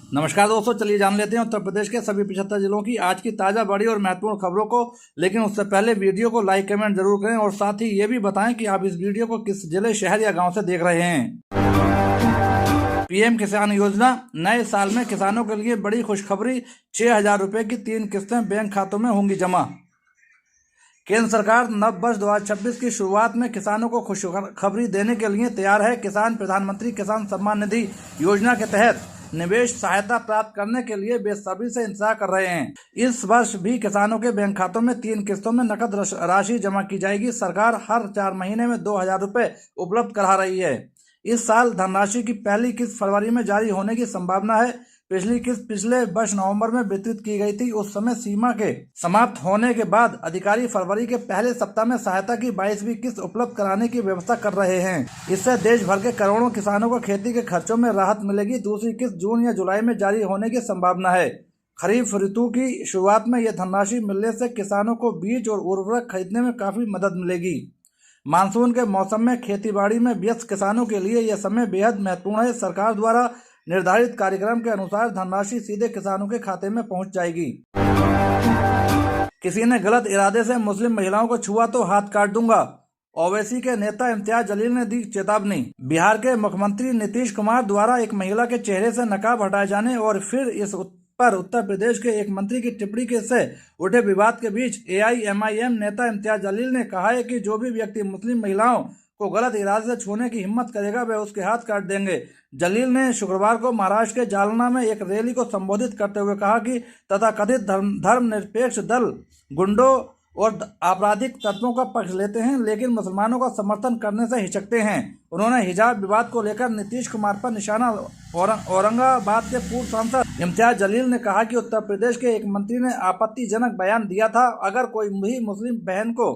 नमस्कार दोस्तों, चलिए जान लेते हैं उत्तर प्रदेश के सभी 75 जिलों की आज की ताज़ा बड़ी और महत्वपूर्ण खबरों को। लेकिन उससे पहले वीडियो को लाइक कमेंट जरूर करें और साथ ही ये भी बताएं कि आप इस वीडियो को किस जिले, शहर या गांव से देख रहे हैं। पीएम किसान योजना, नए साल में किसानों के लिए बड़ी खुशखबरी। 6,000 रुपए की 3 किस्तें बैंक खातों में होंगी जमा। केंद्र सरकार नव वर्ष 2026 की शुरुआत में किसानों को खुशखबरी देने के लिए तैयार है। किसान प्रधानमंत्री किसान सम्मान निधि योजना के तहत निवेश सहायता प्राप्त करने के लिए बेसब्री से इंतजार कर रहे हैं। इस वर्ष भी किसानों के बैंक खातों में 3 किस्तों में नकद राशि जमा की जाएगी। सरकार हर 4 महीने में 2,000 रुपए उपलब्ध करा रही है। इस साल धनराशि की पहली किस्त फरवरी में जारी होने की संभावना है। पिछली किस्त पिछले वर्ष नवंबर में वितरित की गई थी। उस समय सीमा के समाप्त होने के बाद अधिकारी फरवरी के पहले सप्ताह में सहायता की 22वीं किस्त उपलब्ध कराने की व्यवस्था कर रहे हैं। इससे देश भर के करोड़ों किसानों को खेती के खर्चों में राहत मिलेगी। दूसरी किस्त जून या जुलाई में जारी होने की संभावना है। खरीफ ऋतु की शुरुआत में यह धनराशि मिलने से किसानों को बीज और उर्वरक खरीदने में काफी मदद मिलेगी। मानसून के मौसम में खेतीबाड़ी में व्यस्त किसानों के लिए यह समय बेहद महत्वपूर्ण है। सरकार द्वारा निर्धारित कार्यक्रम के अनुसार धनराशि सीधे किसानों के खाते में पहुंच जाएगी। किसी ने गलत इरादे से मुस्लिम महिलाओं को छुआ तो हाथ काट दूंगा, ओवैसी के नेता इम्तियाज जलील ने दी चेतावनी। बिहार के मुख्यमंत्री नीतीश कुमार द्वारा एक महिला के चेहरे से नकाब हटाए जाने और फिर इस पर उत्तर प्रदेश के एक मंत्री की टिप्पणी से उठे विवाद के बीच AIMIM नेता इम्तियाज जलील ने कहा है कि जो भी व्यक्ति मुस्लिम महिलाओं को गलत इरादे से छूने की हिम्मत करेगा वह उसके हाथ काट देंगे। जलील ने शुक्रवार को महाराष्ट्र के जालना में एक रैली को संबोधित करते हुए कहा कि तथाकथित धर्मनिरपेक्ष दल गुंडों और आपराधिक तत्वों का पक्ष लेते हैं लेकिन मुसलमानों का समर्थन करने से हिचकते हैं। उन्होंने हिजाब विवाद को लेकर नीतीश कुमार पर निशाना औरंगाबाद के पूर्व सांसद इम्तियाज जलील ने कहा कि उत्तर प्रदेश के एक मंत्री ने आपत्तिजनक बयान दिया था। अगर कोई भी मुस्लिम बहन को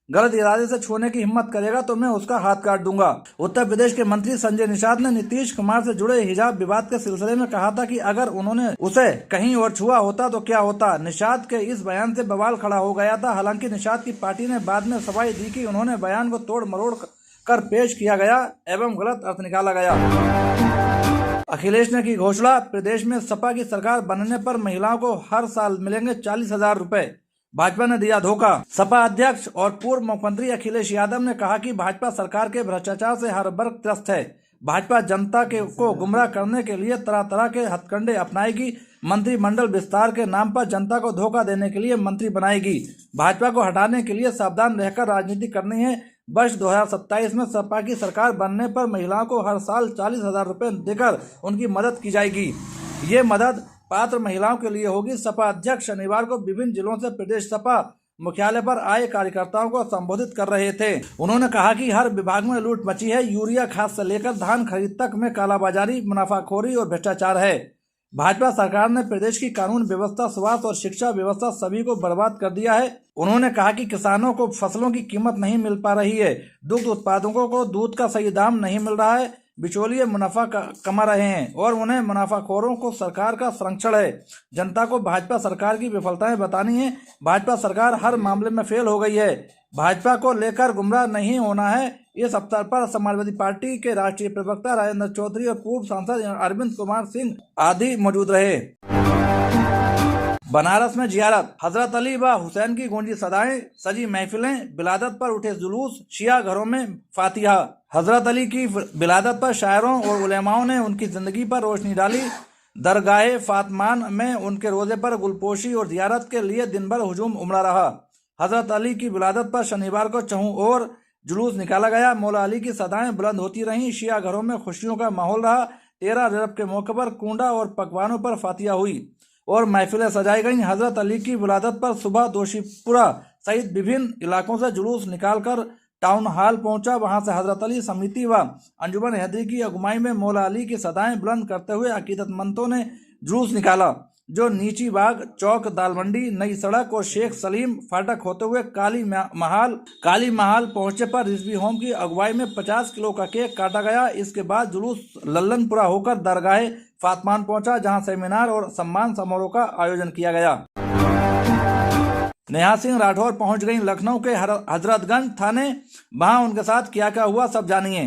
गलत इरादे से छूने की हिम्मत करेगा तो मैं उसका हाथ काट दूंगा। उत्तर प्रदेश के मंत्री संजय निषाद ने नीतीश कुमार से जुड़े हिजाब विवाद के सिलसिले में कहा था कि अगर उन्होंने उसे कहीं और छुआ होता तो क्या होता। निषाद के इस बयान से बवाल खड़ा हो गया था। हालांकि निषाद की पार्टी ने बाद में सफाई दी कि उन्होंने बयान को तोड़ मरोड़ कर पेश किया गया एवं गलत अर्थ निकाला गया। अखिलेश ने की घोषणा, प्रदेश में सपा की सरकार बनने पर महिलाओं को हर साल मिलेंगे 40,000 रुपए। भाजपा ने दिया धोखा। सपा अध्यक्ष और पूर्व मुख्यमंत्री अखिलेश यादव ने कहा कि भाजपा सरकार के भ्रष्टाचार से हर वर्ग त्रस्त है। भाजपा जनता को गुमराह करने के लिए तरह तरह के हथकंडे अपनाएगी। मंत्रिमंडल विस्तार के नाम पर जनता को धोखा देने के लिए मंत्री बनाएगी। भाजपा को हटाने के लिए सावधान रहकर राजनीति करनी है। वर्ष 2027 में सपा की सरकार बनने पर महिलाओं को हर साल 40,000 रुपए देकर उनकी मदद की जाएगी। ये मदद पात्र महिलाओं के लिए होगी। सपा अध्यक्ष शनिवार को विभिन्न जिलों से प्रदेश सपा मुख्यालय पर आए कार्यकर्ताओं को संबोधित कर रहे थे। उन्होंने कहा कि हर विभाग में लूट मची है। यूरिया खाद से लेकर धान खरीद तक में कालाबाजारी, मुनाफाखोरी और भ्रष्टाचार है। भाजपा सरकार ने प्रदेश की कानून व्यवस्था, स्वास्थ्य और शिक्षा व्यवस्था सभी को बर्बाद कर दिया है। उन्होंने कहा कि किसानों को फसलों की कीमत नहीं मिल पा रही है। दुग्ध उत्पादकों को दूध का सही दाम नहीं मिल रहा है। बिचौलिए मुनाफा कमा रहे हैं और उन्हें मुनाफाखोरों को सरकार का संरक्षण है। जनता को भाजपा सरकार की विफलताएं बतानी है। भाजपा सरकार हर मामले में फेल हो गई है। भाजपा को लेकर गुमराह नहीं होना है। इस अवसर पर समाजवादी पार्टी के राष्ट्रीय प्रवक्ता राजेंद्र चौधरी और पूर्व सांसद अरविंद कुमार सिंह आदि मौजूद रहे। बनारस में जियारत, हजरत अली व हुसैन की गूंजी सदाएं, सजी महफिलें, बिलादत पर उठे जुलूस, शिया घरों में फातिहा। हजरत अली की बिलादत पर शायरों और उलेमाओं ने उनकी जिंदगी पर रोशनी डाली। दरगाह फातमान में उनके रोजे पर गुलपोशी और जियारत के लिए दिन भर हुजूम उमड़ा रहा। हजरत अली की बिलादत पर शनिवार को चहुं ओर जुलूस निकाला गया। मौला अली की सदाएं बुलंद होती रहीं। शिया घरों में खुशियों का माहौल रहा। 13 रजब के मौके पर कूंडा और पकवानों पर फातिहा हुई और महफिलें सजाई गईं। हजरत अली की विलादत पर सुबह दोशीपुरा सहित विभिन्न इलाकों से जुलूस निकालकर टाउन हॉल पहुंचा। वहां से हजरत अली समिति व अंजुमन हैदरी की अगुवाई में मौला अली की सदाएं बुलंद करते हुए अकीदतमंदों ने जुलूस निकाला, जो नीची बाग चौक, दालमंडी, नई सड़क और शेख सलीम फाटक होते हुए काली महाल पहुंचे पर रिजवी होम की अगुवाई में 50 किलो का केक काटा गया। इसके बाद जुलूस लल्लनपुरा होकर दरगाह फातमान पहुंचा, जहां सेमिनार और सम्मान समारोह का आयोजन किया गया। नेहा सिंह राठौर पहुंच गई लखनऊ के हजरतगंज थाने। वहां उनके साथ क्या क्या हुआ सब जानिए।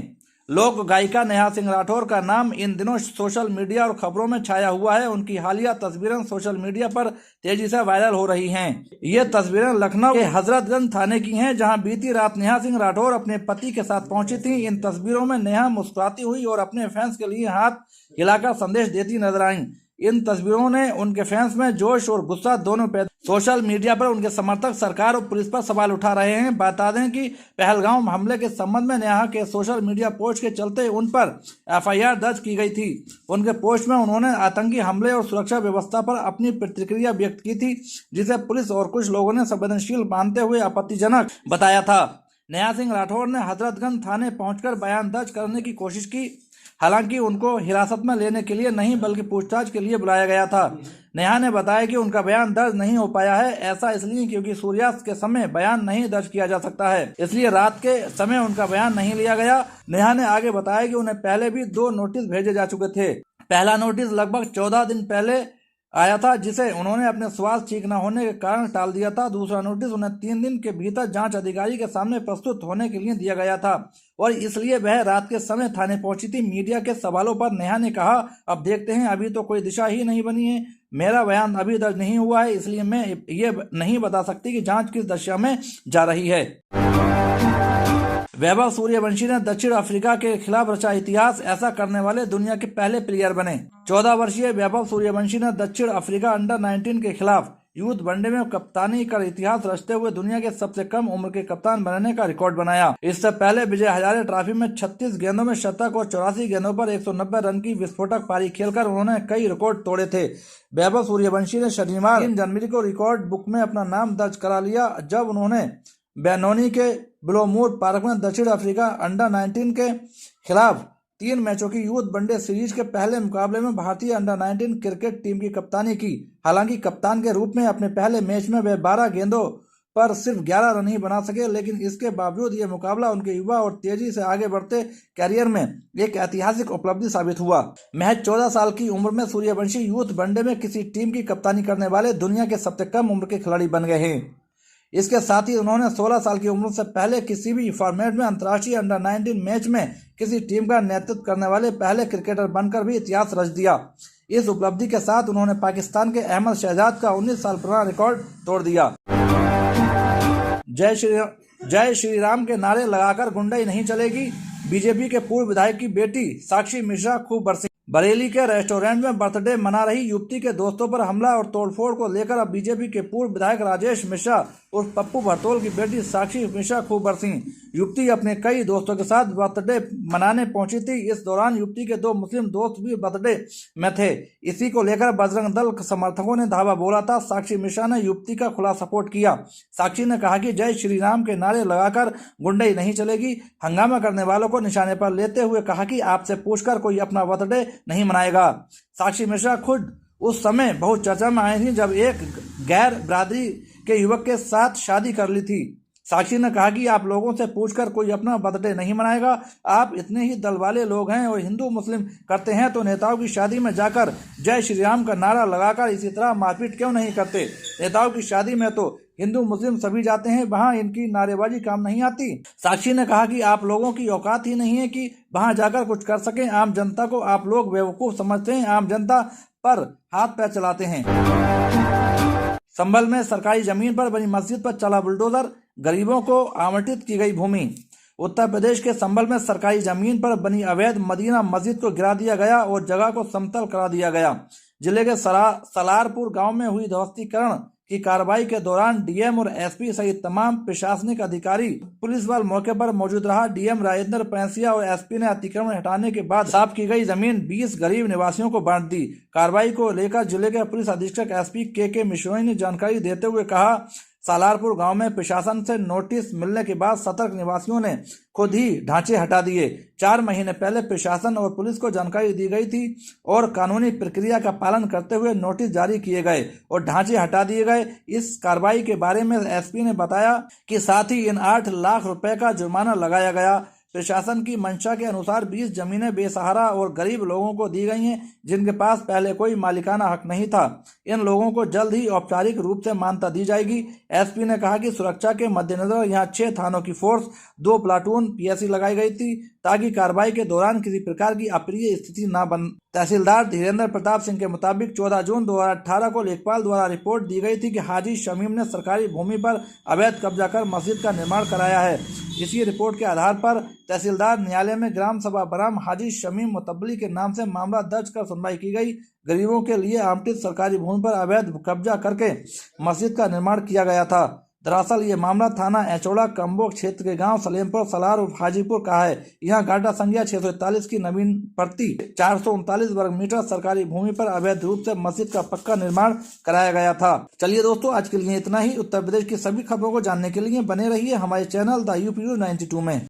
लोक गायिका नेहा सिंह राठौर का नाम इन दिनों सोशल मीडिया और खबरों में छाया हुआ है। उनकी हालिया तस्वीरें सोशल मीडिया पर तेजी से वायरल हो रही हैं। ये तस्वीरें लखनऊ के हजरतगंज थाने की हैं, जहां बीती रात नेहा सिंह राठौर अपने पति के साथ पहुंची थी। इन तस्वीरों में नेहा मुस्कुराती हुई और अपने फैंस के लिए हाथ हिलाकर संदेश देती नजर आईं। इन तस्वीरों ने उनके फैंस में जोश और गुस्सा दोनों पैदा। सोशल मीडिया पर उनके समर्थक सरकार और पुलिस पर सवाल उठा रहे हैं। बता दें कि पहलगाम हमले के संबंध में नेहा के सोशल मीडिया पोस्ट के चलते उन पर एफआईआर दर्ज की गई थी। उनके पोस्ट में उन्होंने आतंकी हमले और सुरक्षा व्यवस्था पर अपनी प्रतिक्रिया व्यक्त की थी, जिसे पुलिस और कुछ लोगों ने संवेदनशील मानते हुए आपत्तिजनक बताया था। नेहा सिंह राठौर ने हजरतगंज थाने पहुंचकर बयान दर्ज करने की कोशिश की। हालांकि उनको हिरासत में लेने के लिए नहीं बल्कि पूछताछ के लिए बुलाया गया था। नेहा ने बताया कि उनका बयान दर्ज नहीं हो पाया है। ऐसा इसलिए क्योंकि सूर्यास्त के समय बयान नहीं दर्ज किया जा सकता है, इसलिए रात के समय उनका बयान नहीं लिया गया। नेहा ने आगे बताया कि उन्हें पहले भी 2 नोटिस भेजे जा चुके थे। पहला नोटिस लगभग 14 दिन पहले आया था, जिसे उन्होंने अपने स्वास्थ्य ठीक न होने के कारण टाल दिया था। दूसरा नोटिस उन्हें 3 दिन के भीतर जांच अधिकारी के सामने प्रस्तुत होने के लिए दिया गया था और इसलिए वह रात के समय थाने पहुंची थी। मीडिया के सवालों पर नेहा ने कहा, अब देखते हैं, अभी तो कोई दिशा ही नहीं बनी है। मेरा बयान अभी दर्ज नहीं हुआ है, इसलिए मैं ये नहीं बता सकती कि जांच किस दिशा में जा रही है। वैभव सूर्यवंशी ने दक्षिण अफ्रीका के खिलाफ रचा इतिहास। ऐसा करने वाले दुनिया के पहले प्लेयर बने। 14 वर्षीय वैभव सूर्यवंशी ने दक्षिण अफ्रीका अंडर-19 के खिलाफ यूथ वनडे में कप्तानी कर इतिहास रचते हुए दुनिया के सबसे कम उम्र के कप्तान बनने का रिकॉर्ड बनाया। इससे पहले विजय हजारे ट्रॉफी में 36 गेंदों में शतक और 84 गेंदों पर 190 रन की विस्फोटक पारी खेलकर उन्होंने कई रिकॉर्ड तोड़े थे। वैभव सूर्यवंशी ने शनिवार 3 जनवरी को रिकॉर्ड बुक में अपना नाम दर्ज करा लिया, जब उन्होंने बेनोनी के ब्लोमूर पार्क में दक्षिण अफ्रीका अंडर-19 के खिलाफ 3 मैचों की यूथ वनडे सीरीज के पहले मुकाबले में भारतीय अंडर-19 क्रिकेट टीम की कप्तानी की। हालांकि कप्तान के रूप में अपने पहले मैच में वे 12 गेंदों पर सिर्फ 11 रन ही बना सके, लेकिन इसके बावजूद ये मुकाबला उनके युवा और तेजी से आगे बढ़ते कैरियर में एक ऐतिहासिक उपलब्धि साबित हुआ। महज 14 साल की उम्र में सूर्यवंशी यूथ वनडे में किसी टीम की कप्तानी करने वाले दुनिया के सबसे कम उम्र के खिलाड़ी बन गए हैं। इसके साथ ही उन्होंने 16 साल की उम्र से पहले किसी भी फॉर्मेट में अंतर्राष्ट्रीय अंडर-19 मैच में किसी टीम का नेतृत्व करने वाले पहले क्रिकेटर बनकर भी इतिहास रच दिया। इस उपलब्धि के साथ उन्होंने पाकिस्तान के अहमद शहजाद का 19 साल पुराना रिकॉर्ड तोड़ दिया। जय श्री राम के नारे लगाकर गुंडाई नहीं चलेगी। बीजेपी के पूर्व विधायक की बेटी साक्षी मिश्रा खूब बरसी। बरेली के रेस्टोरेंट में बर्थडे मना रही युवती के दोस्तों पर हमला और तोड़फोड़ को लेकर अब बीजेपी के पूर्व विधायक राजेश मिश्रा और पप्पू भरतोल की बेटी साक्षी मिश्रा खूब बरसी। युवती अपने कई दोस्तों के साथ बर्थडे मनाने पहुंची थी। इस दौरान युवती के 2 मुस्लिम दोस्त भी बर्थडे में थे। इसी को लेकर बजरंग दल समर्थकों ने धावा बोला था। साक्षी मिश्रा ने युवती का खुला सपोर्ट किया। साक्षी ने कहा कि जय श्री राम के नारे लगाकर गुंडाई नहीं चलेगी। हंगामा करने वालों को निशाने पर लेते हुए कहा कि आपसे पूछकर कोई अपना बर्थडे नहीं मनाएगा। साक्षी मिश्रा खुद उस समय बहुत चर्चा में आई थी जब एक गैर बरादरी के युवक के साथ शादी कर ली थी। साक्षी ने कहा कि आप लोगों से पूछकर कोई अपना बर्थडे नहीं मनाएगा। आप इतने ही दल वाले लोग हैं और हिंदू मुस्लिम करते हैं तो नेताओं की शादी में जाकर जय श्री राम का नारा लगाकर इसी तरह मारपीट क्यों नहीं करते। नेताओं की शादी में तो हिंदू मुस्लिम सभी जाते हैं, वहाँ इनकी नारेबाजी काम नहीं आती। साक्षी ने कहा कि आप लोगों की औकात ही नहीं है कि वहाँ जाकर कुछ कर सकें। आम जनता को आप लोग बेवकूफ़ समझते हैं, आम जनता पर हाथ पैर चलाते हैं। संभल में सरकारी जमीन पर बनी मस्जिद पर चला बुलडोजर, गरीबों को आवंटित की गई भूमि। उत्तर प्रदेश के संभल में सरकारी जमीन पर बनी अवैध मदीना मस्जिद को गिरा दिया गया और जगह को समतल करा दिया गया। जिले के सलारपुर गांव में हुई ध्वस्तीकरण की कार्रवाई के दौरान डीएम और एसपी सहित तमाम प्रशासनिक अधिकारी पुलिस बल मौके पर मौजूद रहा। डीएम राजेंद्र पैंसिया और एसपी ने अतिक्रमण हटाने के बाद साफ की गई जमीन 20 गरीब निवासियों को बांट दी। कार्रवाई को लेकर जिले के पुलिस अधीक्षक एसपी के मिश्रोई ने जानकारी देते हुए कहा, सालारपुर गांव में प्रशासन से नोटिस मिलने के बाद सतर्क निवासियों ने खुद ही ढांचे हटा दिए। 4 महीने पहले प्रशासन और पुलिस को जानकारी दी गई थी और कानूनी प्रक्रिया का पालन करते हुए नोटिस जारी किए गए और ढांचे हटा दिए गए। इस कार्रवाई के बारे में एसपी ने बताया कि साथ ही इन 8 लाख रुपए का जुर्माना लगाया गया। प्रशासन की मंशा के अनुसार 20 जमीनें बेसहारा और गरीब लोगों को दी गई हैं, जिनके पास पहले कोई मालिकाना हक नहीं था। इन लोगों को जल्द ही औपचारिक रूप से मान्यता दी जाएगी। एसपी ने कहा कि सुरक्षा के मद्देनजर यहां 6 थानों की फोर्स, 2 प्लाटून पीएससी लगाई गई थी ताकि कार्रवाई के दौरान किसी प्रकार की अप्रिय स्थिति न बन। तहसीलदार धीरेन्द्र प्रताप सिंह के मुताबिक 14 जून 2018 को लेखपाल द्वारा रिपोर्ट दी गई थी कि हाजी शमीम ने सरकारी भूमि पर अवैध कब्जा कर मस्जिद का निर्माण कराया है। इसी रिपोर्ट के आधार पर तहसीलदार न्यायालय में ग्राम सभा बराम हाजी शमीम मुतब्बली के नाम से मामला दर्ज कर सुनवाई की गई। गरीबों के लिए आवंटित सरकारी भूमि पर अवैध कब्जा करके मस्जिद का निर्माण किया गया था। दरअसल ये मामला थाना एचौड़ा कंबो क्षेत्र के गांव सलेमपुर सलार और हाजीपुर का है। यहाँ गाटा संख्या 641 की नवीन प्रति 439 वर्ग मीटर सरकारी भूमि पर अवैध रूप से मस्जिद का पक्का निर्माण कराया गया था। चलिए दोस्तों, आज के लिए इतना ही। उत्तर प्रदेश की सभी खबरों को जानने के लिए बने रहिए हमारे चैनल द यूपी न्यूज़ 92 में।